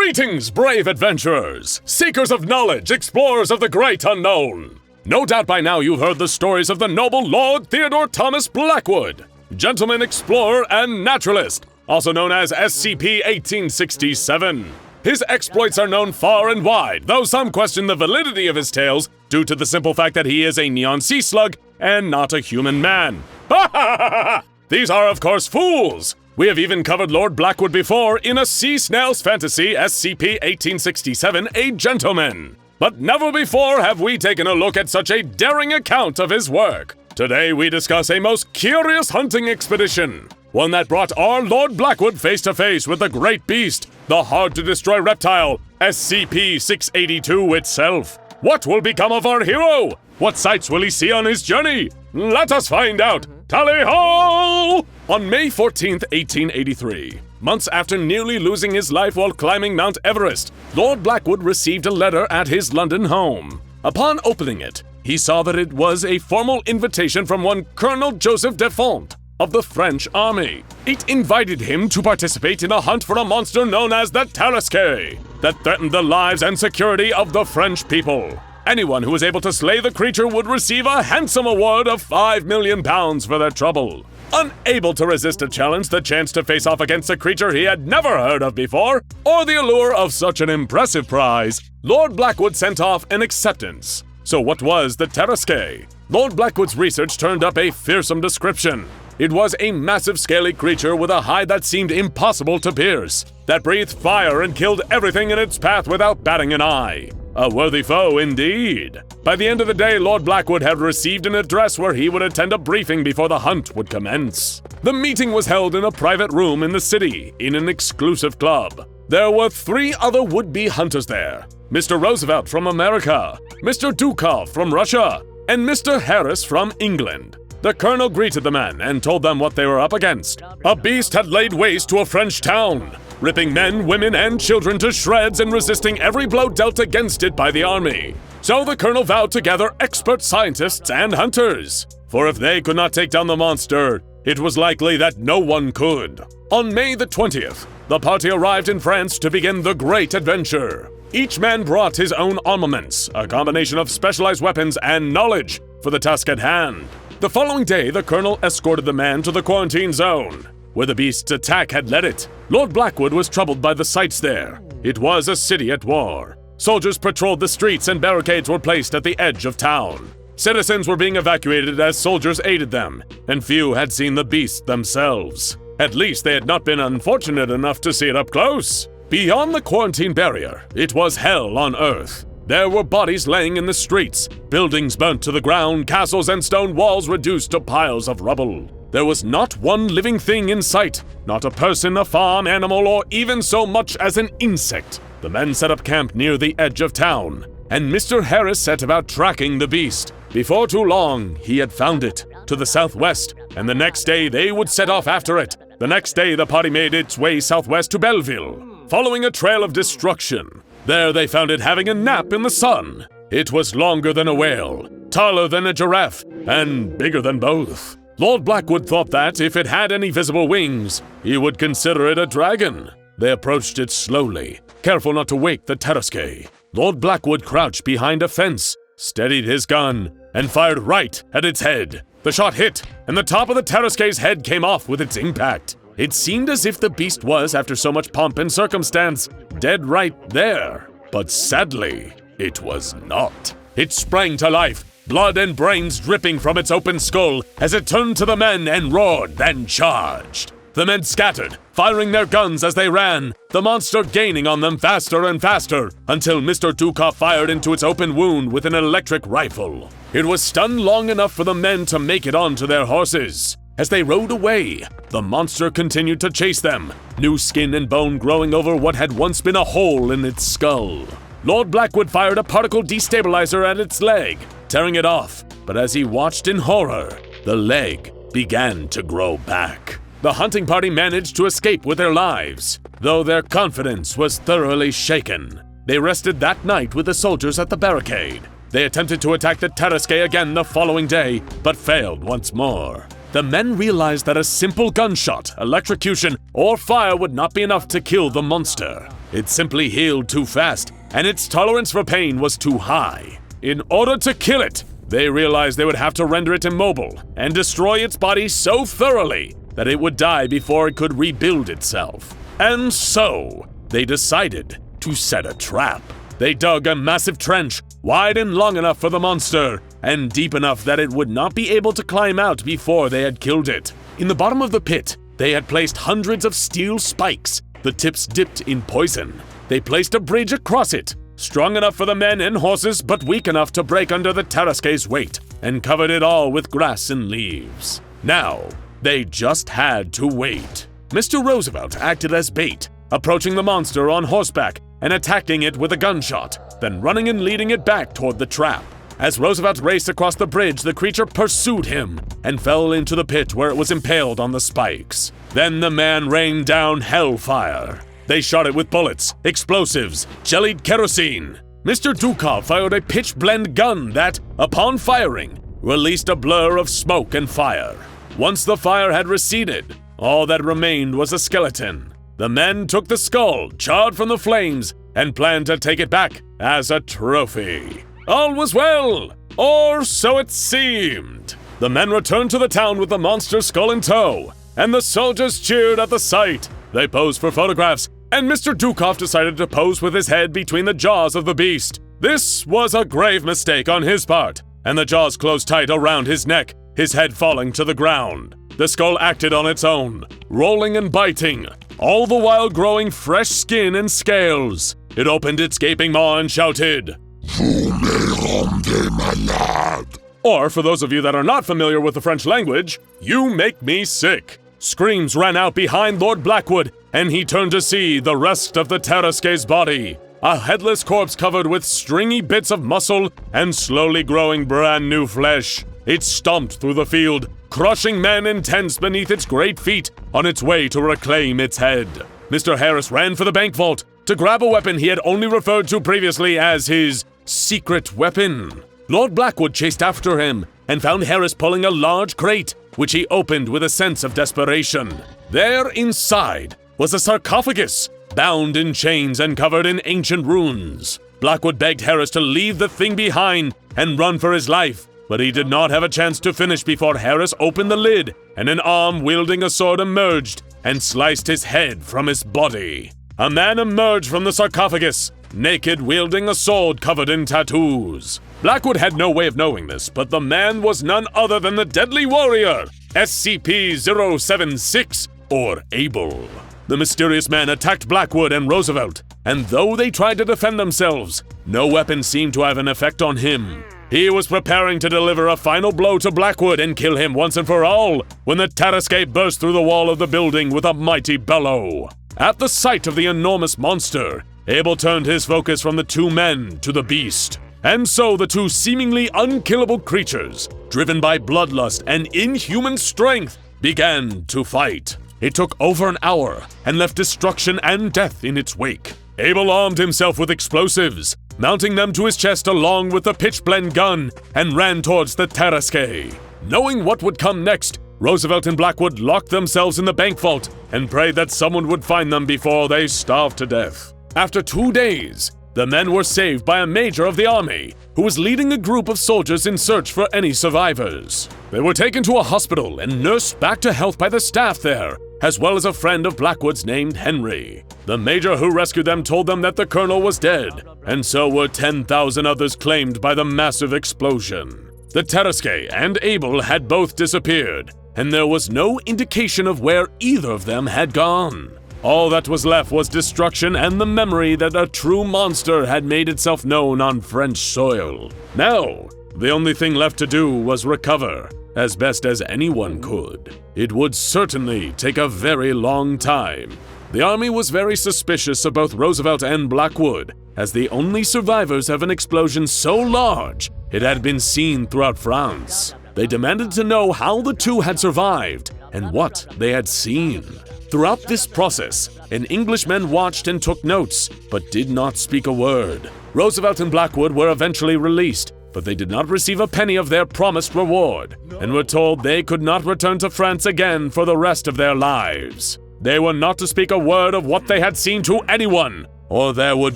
Greetings, brave adventurers, seekers of knowledge, explorers of the great unknown. No doubt by now you've heard the stories of the noble Lord Theodore Thomas Blackwood, gentleman explorer and naturalist, also known as SCP-1867. His exploits are known far and wide, though some question the validity of his tales due to the simple fact that he is a neon sea slug and not a human man. Ha ha ha ha! These are, of course, fools! We have even covered Lord Blackwood before in a sea snail's fantasy, SCP-1867, A Gentleman. But never before have we taken a look at such a daring account of his work. Today we discuss a most curious hunting expedition, one that brought our Lord Blackwood face to face with the great beast, the Hard-to-Destroy Reptile, SCP-682 itself. What will become of our hero? What sights will he see on his journey? Let us find out! Tally-ho! On May 14th, 1883, months after nearly losing his life while climbing Mount Everest, Lord Blackwood received a letter at his London home. Upon opening it, he saw that it was a formal invitation from one Colonel Joseph Defont of the French army. It invited him to participate in a hunt for a monster known as the Tarasque that threatened the lives and security of the French people. Anyone who was able to slay the creature would receive a handsome award of £5 million for their trouble. Unable to resist a challenge, the chance to face off against a creature he had never heard of before, or the allure of such an impressive prize, Lord Blackwood sent off an acceptance. So what was the Tarasque? Lord Blackwood's research turned up a fearsome description. It was a massive scaly creature with a hide that seemed impossible to pierce, that breathed fire and killed everything in its path without batting an eye. A worthy foe indeed. By the end of the day, Lord Blackwood had received an address where he would attend a briefing before the hunt would commence. The meeting was held in a private room in the city, in an exclusive club. There were 3 other would-be hunters there: Mr. Roosevelt from America, Mr. Dukov from Russia, and Mr. Harris from England. The colonel greeted the men and told them what they were up against. A beast had laid waste to a French town, ripping men, women, and children to shreds and resisting every blow dealt against it by the army. So the colonel vowed to gather expert scientists and hunters, for if they could not take down the monster, it was likely that no one could. On May the 20th, the party arrived in France to begin the great adventure. Each man brought his own armaments, a combination of specialized weapons and knowledge for the task at hand. The following day, the colonel escorted the man to the quarantine zone, where the beast's attack had led it. Lord Blackwood was troubled by the sights there. It was a city at war. Soldiers patrolled the streets and barricades were placed at the edge of town. Citizens were being evacuated as soldiers aided them, and few had seen the beast themselves. At least they had not been unfortunate enough to see it up close. Beyond the quarantine barrier, it was hell on earth. There were bodies laying in the streets, buildings burnt to the ground, castles and stone walls reduced to piles of rubble. There was not one living thing in sight, not a person, a farm, animal, or even so much as an insect. The men set up camp near the edge of town, and Mr. Harris set about tracking the beast. Before too long, he had found it, to the southwest, and the next day they would set off after it. The next day the party made its way southwest to Belleville, following a trail of destruction. There they found it having a nap in the sun. It was longer than a whale, taller than a giraffe, and bigger than both. Lord Blackwood thought that, if it had any visible wings, he would consider it a dragon. They approached it slowly, careful not to wake the Tarasque. Lord Blackwood crouched behind a fence, steadied his gun, and fired right at its head. The shot hit, and the top of the Tarasque's head came off with its impact. It seemed as if the beast was, after so much pomp and circumstance, dead right there. But sadly, it was not. It sprang to life, blood and brains dripping from its open skull as it turned to the men and roared, then charged. The men scattered, firing their guns as they ran, the monster gaining on them faster and faster, until Mr. Dukov fired into its open wound with an electric rifle. It was stunned long enough for the men to make it onto their horses. As they rode away, the monster continued to chase them, new skin and bone growing over what had once been a hole in its skull. Lord Blackwood fired a particle destabilizer at its leg, tearing it off, but as he watched in horror, the leg began to grow back. The hunting party managed to escape with their lives, though their confidence was thoroughly shaken. They rested that night with the soldiers at the barricade. They attempted to attack the Tarasque again the following day, but failed once more. The men realized that a simple gunshot, electrocution, or fire would not be enough to kill the monster. It simply healed too fast, and its tolerance for pain was too high. In order to kill it, they realized they would have to render it immobile and destroy its body so thoroughly that it would die before it could rebuild itself. And so, they decided to set a trap. They dug a massive trench, wide and long enough for the monster, and deep enough that it would not be able to climb out before they had killed it. In the bottom of the pit, they had placed hundreds of steel spikes, the tips dipped in poison. They placed a bridge across it, strong enough for the men and horses but weak enough to break under the Tarasque's weight, and covered it all with grass and leaves. Now, they just had to wait. Mr. Roosevelt acted as bait, approaching the monster on horseback and attacking it with a gunshot, then running and leading it back toward the trap. As Roosevelt raced across the bridge, the creature pursued him and fell into the pit where it was impaled on the spikes. Then the man rained down hellfire. They shot it with bullets, explosives, jellied kerosene. Mr. Dukov fired a pitch-blende gun that, upon firing, released a blur of smoke and fire. Once the fire had receded, all that remained was a skeleton. The men took the skull, charred from the flames, and planned to take it back as a trophy. All was well, or so it seemed. The men returned to the town with the monster skull in tow, and the soldiers cheered at the sight. They posed for photographs, and Mr. Dukov decided to pose with his head between the jaws of the beast. This was a grave mistake on his part, and the jaws closed tight around his neck, his head falling to the ground. The skull acted on its own, rolling and biting, all the while growing fresh skin and scales. It opened its gaping maw and shouted, "Vous me rendez malade." Or, for those of you that are not familiar with the French language, "You make me sick." Screams ran out behind Lord Blackwood, and he turned to see the rest of the Tarasque's body. A headless corpse covered with stringy bits of muscle and slowly growing brand new flesh. It stomped through the field, crushing men and tents beneath its great feet on its way to reclaim its head. Mr. Harris ran for the bank vault to grab a weapon he had only referred to previously as his secret weapon. Lord Blackwood chased after him and found Harris pulling a large crate, which he opened with a sense of desperation. There inside was a sarcophagus, bound in chains and covered in ancient runes. Blackwood begged Harris to leave the thing behind and run for his life, but he did not have a chance to finish before Harris opened the lid and an arm wielding a sword emerged and sliced his head from his body. A man emerged from the sarcophagus, naked, wielding a sword covered in tattoos. Blackwood had no way of knowing this, but the man was none other than the deadly warrior, SCP-076, or Abel. The mysterious man attacked Blackwood and Roosevelt, and though they tried to defend themselves, no weapon seemed to have an effect on him. He was preparing to deliver a final blow to Blackwood and kill him once and for all, when the Tarasque burst through the wall of the building with a mighty bellow. At the sight of the enormous monster, Abel turned his focus from the two men to the beast. And so the two seemingly unkillable creatures, driven by bloodlust and inhuman strength, began to fight. It took over an hour and left destruction and death in its wake. Abel armed himself with explosives, mounting them to his chest along with the pitch-blende gun, and ran towards the Tarasque. Knowing what would come next, Roosevelt and Blackwood locked themselves in the bank vault and prayed that someone would find them before they starved to death. After 2 days, the men were saved by a major of the army, who was leading a group of soldiers in search for any survivors. They were taken to a hospital and nursed back to health by the staff there, as well as a friend of Blackwood's named Henry. The major who rescued them told them that the colonel was dead, and so were 10,000 others claimed by the massive explosion. The Tarasque and Abel had both disappeared, and there was no indication of where either of them had gone. All that was left was destruction and the memory that a true monster had made itself known on French soil. Now, the only thing left to do was recover, as best as anyone could. It would certainly take a very long time. The army was very suspicious of both Roosevelt and Blackwood, as the only survivors of an explosion so large it had been seen throughout France. They demanded to know how the two had survived and what they had seen. Throughout this process, an Englishman watched and took notes, but did not speak a word. Roosevelt and Blackwood were eventually released, but they did not receive a penny of their promised reward, and were told they could not return to France again for the rest of their lives. They were not to speak a word of what they had seen to anyone, or there would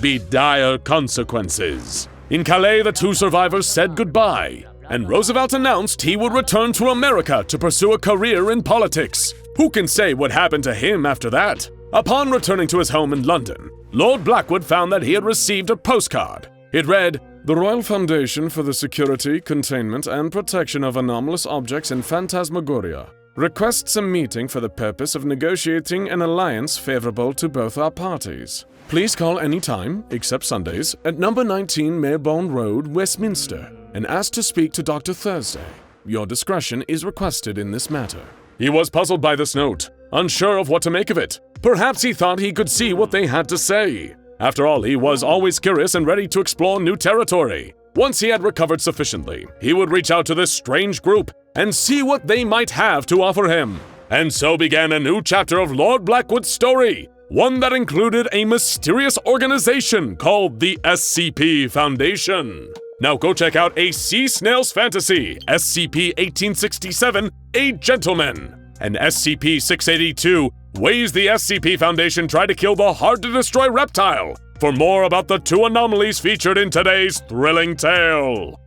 be dire consequences. In Calais, the two survivors said goodbye, and Roosevelt announced he would return to America to pursue a career in politics. Who can say what happened to him after that? Upon returning to his home in London, Lord Blackwood found that he had received a postcard. It read, "The Royal Foundation for the Security, Containment, and Protection of Anomalous Objects in Phantasmagoria requests a meeting for the purpose of negotiating an alliance favorable to both our parties. Please call any time, except Sundays, at number 19 Marebone Road, Westminster, and ask to speak to Dr. Thursday. Your discretion is requested in this matter." He was puzzled by this note, unsure of what to make of it. Perhaps he thought he could see what they had to say. After all, he was always curious and ready to explore new territory. Once he had recovered sufficiently, he would reach out to this strange group and see what they might have to offer him. And so began a new chapter of Lord Blackwood's story, one that included a mysterious organization called the SCP Foundation. Now go check out A Sea Snail's Fantasy, SCP-1867, A Gentleman, and SCP-682, Ways the SCP Foundation Try to Kill the Hard-to-Destroy Reptile, for more about the two anomalies featured in today's thrilling tale.